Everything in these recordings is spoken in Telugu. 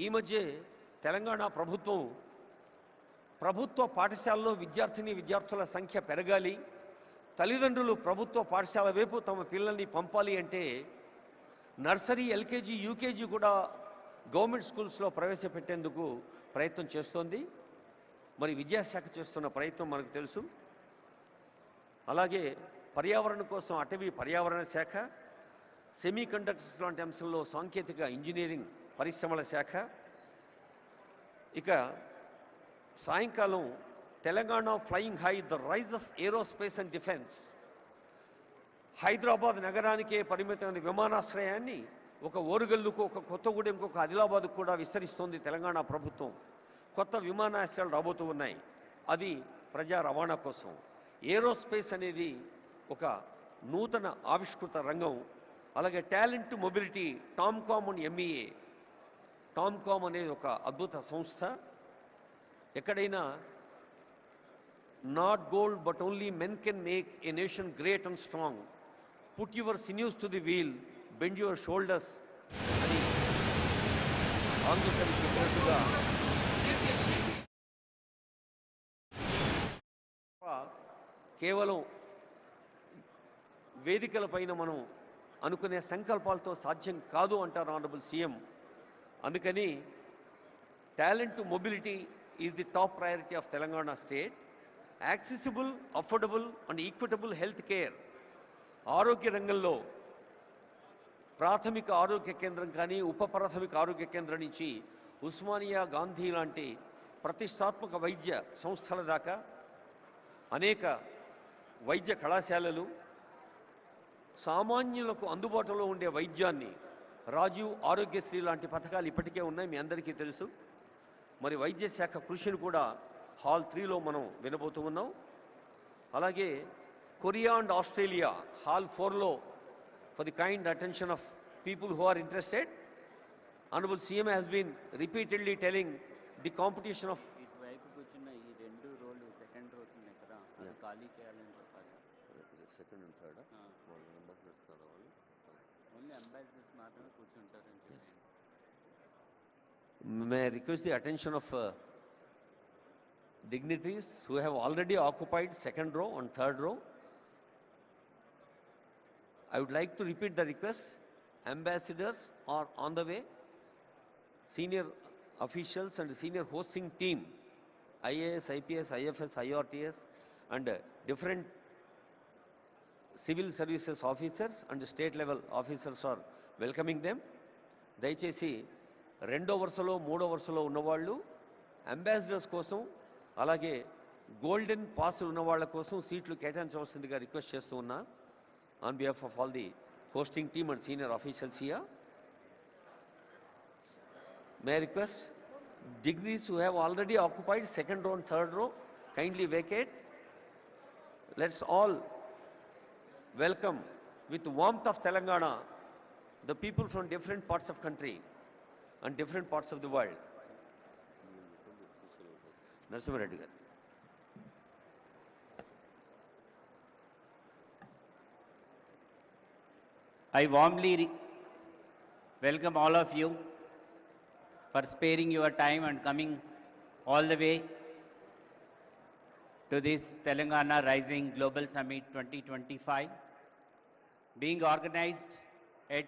ఈ మధ్య తెలంగాణ ప్రభుత్వ పాఠశాలలో విద్యార్థుల సంఖ్య పెరగాలి, తల్లిదండ్రులు ప్రభుత్వ పాఠశాల వైపు తమ పిల్లల్ని పంపాలి అంటే నర్సరీ, ఎల్కేజీ, యూకేజీ కూడా గవర్నమెంట్ స్కూల్స్లో ప్రవేశపెట్టేందుకు ప్రయత్నం చేస్తోంది. మరి విద్యాశాఖ చేస్తున్న ప్రయత్నం మనకు తెలుసు. అలాగే పర్యావరణం కోసం అటవీ పర్యావరణ శాఖ, సెమీ కండక్టర్స్ లాంటి అంశంలో సాంకేతిక ఇంజనీరింగ్ పరిశ్రమల శాఖ. ఇక సాయంకాలం Telangana flying high, the rise of aerospace and defence. Hyderabad నగరానికే పరిమితమైన విమానాశ్రయాన్ని ఒక ఓరుగల్లుకు, ఒక కొత్తగూడెంకు, ఒక ఆదిలాబాద్కు కూడా విస్తరిస్తోంది తెలంగాణ ప్రభుత్వం. కొత్త విమానాశ్రయాలు రాబోతూ ఉన్నాయి. అది ప్రజా రవాణా కోసం. ఏరోస్పేస్ అనేది ఒక నూతన ఆవిష్కృత రంగం. అలాగే talent mobility, TOMCOM and MEA. TOMCOM అనేది ఒక అద్భుత సంస్థ. ఎక్కడైనా not gold but only men can make a nation great and strong. Put your sinews to the wheel, bend your shoulders అని ఆంగ్ల కవి చెప్పినట్టుగా కేవలం వేదికలపైన మనం అనుకునే సంకల్పాలతో సాధ్యం కాదు అంటారు ఆనరబుల్ సీఎం. అందుకని talent mobility is the top priority of Telangana state. Accessible, affordable and equitable health care. ఆరోగ్య రంగంలో ప్రాథమిక ఆరోగ్య కేంద్రం కానీ, ఉప ప్రాథమిక ఆరోగ్య కేంద్రం నుంచి ఉస్మానియా, గాంధీ లాంటి ప్రతిష్టాత్మక వైద్య సంస్థల దాకా అనేక వైద్య కళాశాలలు, సామాన్యులకు అందుబాటులో ఉండే వైద్యాన్ని, రాజీవ్ ఆరోగ్యశ్రీ లాంటి పథకాలు ఇప్పటికే ఉన్నాయి, మీ అందరికీ తెలుసు. మరి వైద్య శాఖ కృషిని కూడా హాల్ 3లో మనం వినబోతూ ఉన్నాం. అలాగే కొరియా అండ్ ఆస్ట్రేలియా హాల్ 4లో for the kind attention of people who are interested. Honourable CM has been repeatedly telling the competition of ఇటువైపు కూర్చున్న ఈ 2 రోలు సెకండ్ రోస్ ఉన్నాయి కదా, అది ఖాళీ చేయాలని చెప్పాలి. Second and third only ambassadors మాత్రమే కూర్చుంటారని చెప్పి. May I request the attention of dignitaries who have already occupied second row and third row. I would like to repeat the request. Ambassadors are on the way. Senior officials and senior hosting team, IAS, IPS, IFS, IRTS and different civil services officers and state level officers are welcoming them. దయచేసి రెండో వరుసలో, మూడో వరుసలో ఉన్నవాళ్ళు అంబాసిడర్స్ కోసం, అలాగే గోల్డెన్ పాసులు ఉన్న వాళ్ళ కోసం సీట్లు కేటాయించవలసిందిగా రిక్వెస్ట్ చేస్తూ ఉన్నా on behalf of all the hosting team and senior officials here. May I request dignitaries who have already occupied second row and third row kindly vacate. Let's all welcome with warmth of Telangana the people from different parts of country and different parts of the world. Narasimha Reddy garu. I warmly welcome all of you for sparing your time and coming all the way to this Telangana Rising Global Summit 2025, being organized at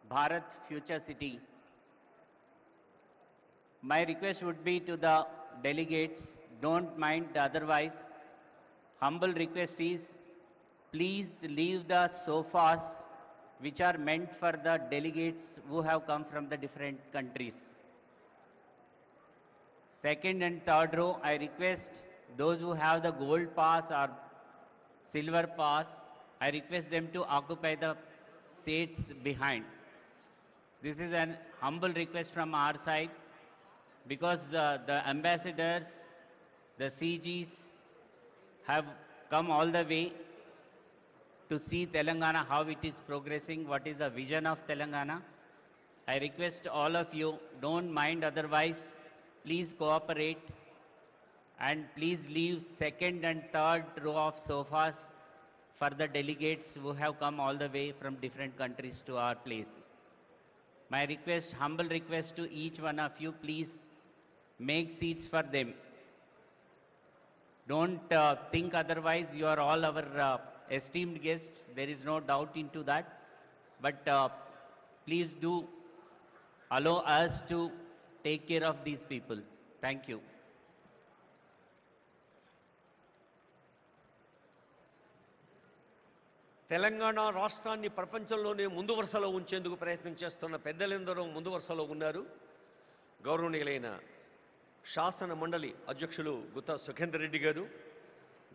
Bharat Future City. My request would be to the delegates, don't mind otherwise. Humble request is, please leave the sofas which are meant for the delegates who have come from the different countries. Second and third row, I request those who have the gold pass or silver pass, I request them to occupy the seats behind. This is an humble request from our side, because the ambassadors, the CGs have come all the way to see Telangana, how it is progressing, what is the vision of Telangana. I request all of you, don't mind otherwise, please cooperate and please leave second and third row of sofas for the delegates who have come all the way from different countries to our place. My request, humble request to each one of you, please make seats for them. Don't think otherwise. You are all our esteemed guests. There is no doubt into that. But please do allow us to take care of these people. Thank you. Telangana రాష్ట్రాన్ని ప్రపంచంలోనే ముందు వరుసలో ఉంచేందుకు ప్రయత్నం చేస్తున్న పెద్దలందరూ ముందు వరుసలో ఉన్నారు. గౌరవనీయులైన శాసన మండలి అధ్యక్షులు గుత్తా సుఖేందర్ రెడ్డి గారు,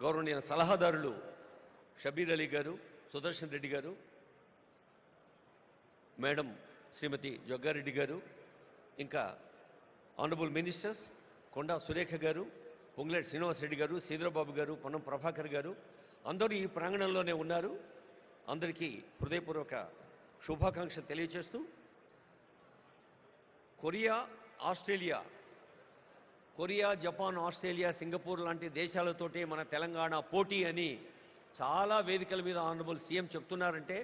గౌరవనీయ సలహాదారులు షబీర్ అలీ గారు, సుదర్శన్ రెడ్డి గారు, మేడం శ్రీమతి జగ్గారెడ్డి గారు, ఇంకా ఆనరబుల్ మినిస్టర్స్ కొండా సురేఖ గారు, పొంగులేటి శ్రీనివాస్ రెడ్డి గారు, సీదరబాబు గారు, పొన్నం ప్రభాకర్ గారు అందరూ ఈ ప్రాంగణంలోనే ఉన్నారు. అందరికీ హృదయపూర్వక శుభాకాంక్షలు తెలియజేస్తూ కొరియా, జపాన్, ఆస్ట్రేలియా, సింగపూర్ లాంటి దేశాలతోటే మన తెలంగాణ పోటీ అని చాలా వేదికల మీద ఆనరబుల్ సీఎం చెప్తున్నారంటే,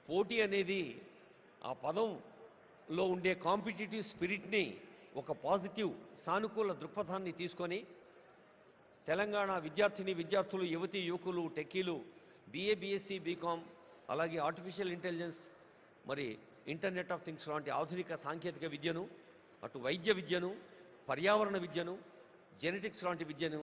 పోటీ అనేది ఆ పదంలో ఉండే కాంపిటీటివ్ స్పిరిట్ని ఒక పాజిటివ్ సానుకూల దృక్పథాన్ని తీసుకొని తెలంగాణ విద్యార్థులు, యువతీ యువకులు, టెక్కీలు, BA, BSc, బీకామ్, అలాగే ఆర్టిఫిషియల్ ఇంటెలిజెన్స్, మరి ఇంటర్నెట్ ఆఫ్ థింగ్స్ లాంటి ఆధునిక సాంకేతిక విద్యను, అటు వైద్య విద్యను, పర్యావరణ విద్యను, జెనెటిక్స్ లాంటి విద్యను